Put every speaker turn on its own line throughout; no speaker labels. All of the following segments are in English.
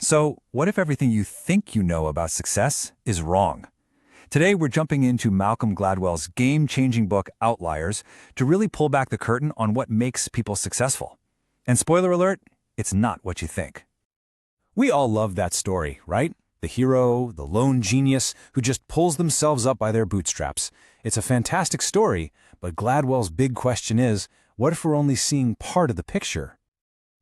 So, what if everything you think you know about success is wrong? Today, we're jumping into Malcolm Gladwell's game-changing book, Outliers, to really pull back the curtain on what makes people successful. And spoiler alert, it's not what you think. We all love that story, right? The hero, the lone genius who just pulls themselves up by their bootstraps. It's a fantastic story, but Gladwell's big question is, what if we're only seeing part of the picture?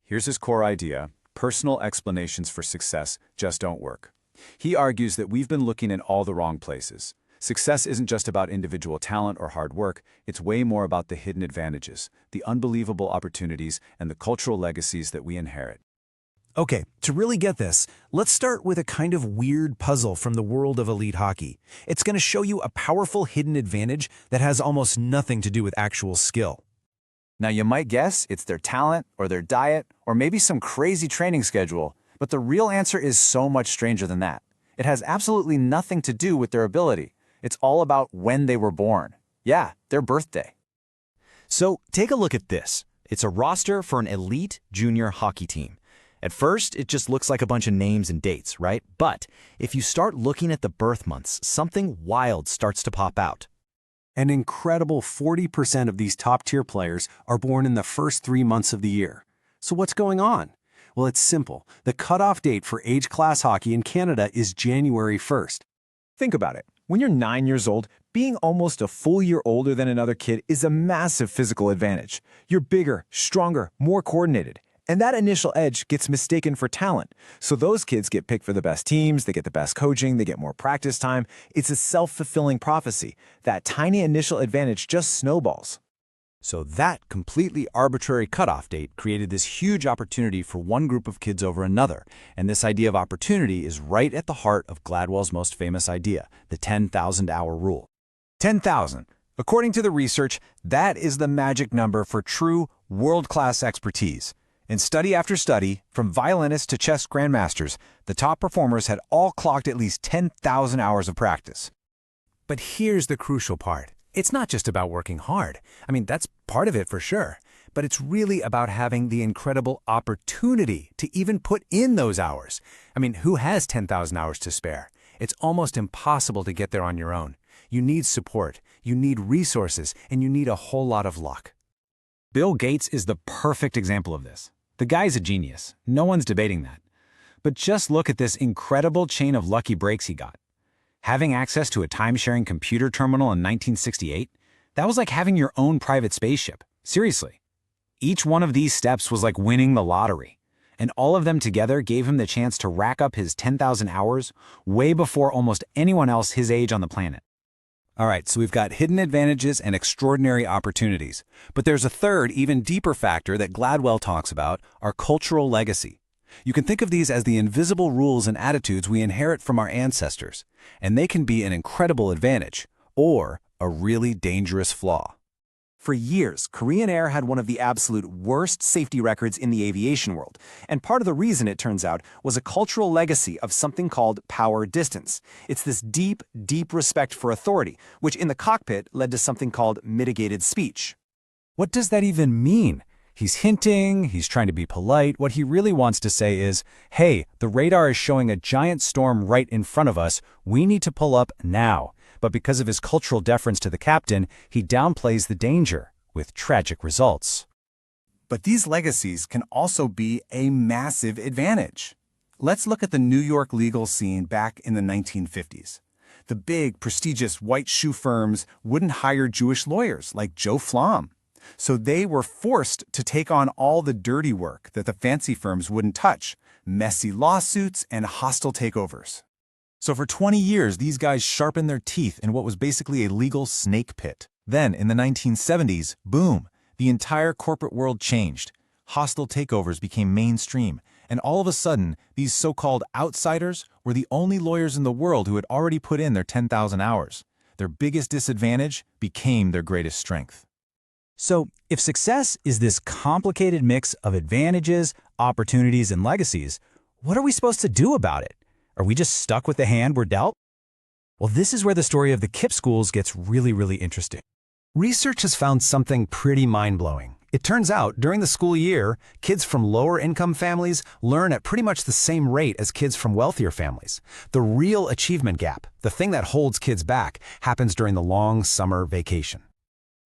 Here's his core idea. Personal explanations for success just don't work. He argues that we've been looking in all the wrong places. Success isn't just about individual talent or hard work, it's way more about the hidden advantages, the unbelievable opportunities, and the cultural legacies that we inherit.
Okay, to really get this, let's start with a kind of weird puzzle from the world of elite hockey. It's going to show you a powerful hidden advantage that has almost nothing to do with actual skill.
Now you might guess it's their talent, or their diet, or maybe some crazy training schedule, but the real answer is so much stranger than that. It has absolutely nothing to do with their ability. It's all about when they were born. Yeah, their birthday.
So take a look at this. It's a roster for an elite junior hockey team. At first, it just looks like a bunch of names and dates, right? But if you start looking at the birth months, something wild starts to pop out.
An incredible 40% of these top-tier players are born in the first 3 months of the year. So what's going on? Well, it's simple. The cutoff date for age class hockey in Canada is January 1st.
Think about it. When you're 9 years old, being almost a full year older than another kid is a massive physical advantage. You're bigger, stronger, more coordinated. And that initial edge gets mistaken for talent. So those kids get picked for the best teams, they get the best coaching, they get more practice time. It's a self-fulfilling prophecy. That tiny initial advantage just snowballs.
So that completely arbitrary cutoff date created this huge opportunity for one group of kids over another. And this idea of opportunity is right at the heart of Gladwell's most famous idea, the 10,000-hour rule. 10,000. According to the research, that is the magic number for true world-class expertise. In study after study, from violinists to chess grandmasters, the top performers had all clocked at least 10,000 hours of practice.
But here's the crucial part. It's not just about working hard. I mean, that's part of it for sure. But it's really about having the incredible opportunity to even put in those hours. I mean, who has 10,000 hours to spare? It's almost impossible to get there on your own. You need support, you need resources, and you need a whole lot of luck.
Bill Gates is the perfect example of this. The guy's a genius. No one's debating that. But just look at this incredible chain of lucky breaks he got. Having access to a time-sharing computer terminal in 1968, that was like having your own private spaceship. Seriously. Each one of these steps was like winning the lottery. And all of them together gave him the chance to rack up his 10,000 hours way before almost anyone else his age on the planet. All right, so we've got hidden advantages and extraordinary opportunities. But there's a third, even deeper factor that Gladwell talks about, our cultural legacy. You can think of these as the invisible rules and attitudes we inherit from our ancestors, and they can be an incredible advantage or a really dangerous flaw.
For years, Korean Air had one of the absolute worst safety records in the aviation world, and part of the reason, it turns out, was a cultural legacy of something called power distance. It's this deep, deep respect for authority, which in the cockpit led to something called mitigated speech.
What does that even mean? He's hinting, he's trying to be polite. What he really wants to say is, hey, the radar is showing a giant storm right in front of us. We need to pull up now. But because of his cultural deference to the captain, he downplays the danger, with tragic results.
But these legacies can also be a massive advantage. Let's look at the New York legal scene back in the 1950s. The big, prestigious white shoe firms wouldn't hire Jewish lawyers like Joe Flom. So they were forced to take on all the dirty work that the fancy firms wouldn't touch, messy lawsuits and hostile takeovers. So for 20 years, these guys sharpened their teeth in what was basically a legal snake pit. Then, in the 1970s, boom, the entire corporate world changed. Hostile takeovers became mainstream, and all of a sudden, these so-called outsiders were the only lawyers in the world who had already put in their 10,000 hours. Their biggest disadvantage became their greatest strength.
So, if success is this complicated mix of advantages, opportunities, and legacies, what are we supposed to do about it? Are we just stuck with the hand we're dealt? Well, this is where the story of the KIPP schools gets really interesting. Research has found something pretty mind-blowing.
It turns out, during the school year, kids from lower-income families learn at pretty much the same rate as kids from wealthier families. The real achievement gap, the thing that holds kids back, happens during the long summer vacation.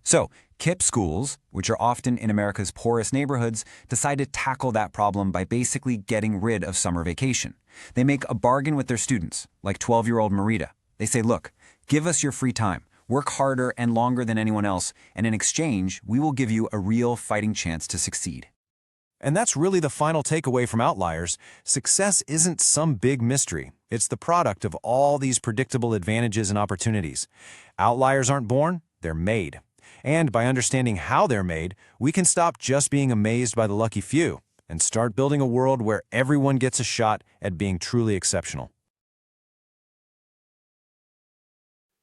So, KIPP schools, which are often in America's poorest neighborhoods, decide to tackle that problem by basically getting rid of summer vacation. They make a bargain with their students, like 12-year-old Marita. They say, look, give us your free time. Work harder and longer than anyone else, and in exchange, we will give you a real fighting chance to succeed.
And that's really the final takeaway from Outliers. Success isn't some big mystery. It's the product of all these predictable advantages and opportunities. Outliers aren't born, they're made. And by understanding how they're made, we can stop just being amazed by the lucky few and start building a world where everyone gets a shot at being truly exceptional.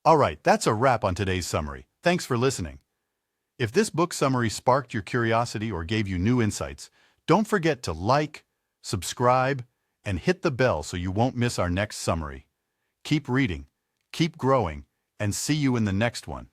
All right, that's a wrap on today's summary. Thanks for listening. If this book summary sparked your curiosity or gave you new insights, don't forget to like, subscribe, and hit the bell so you won't miss our next summary. Keep reading, keep growing, and see you in the next one.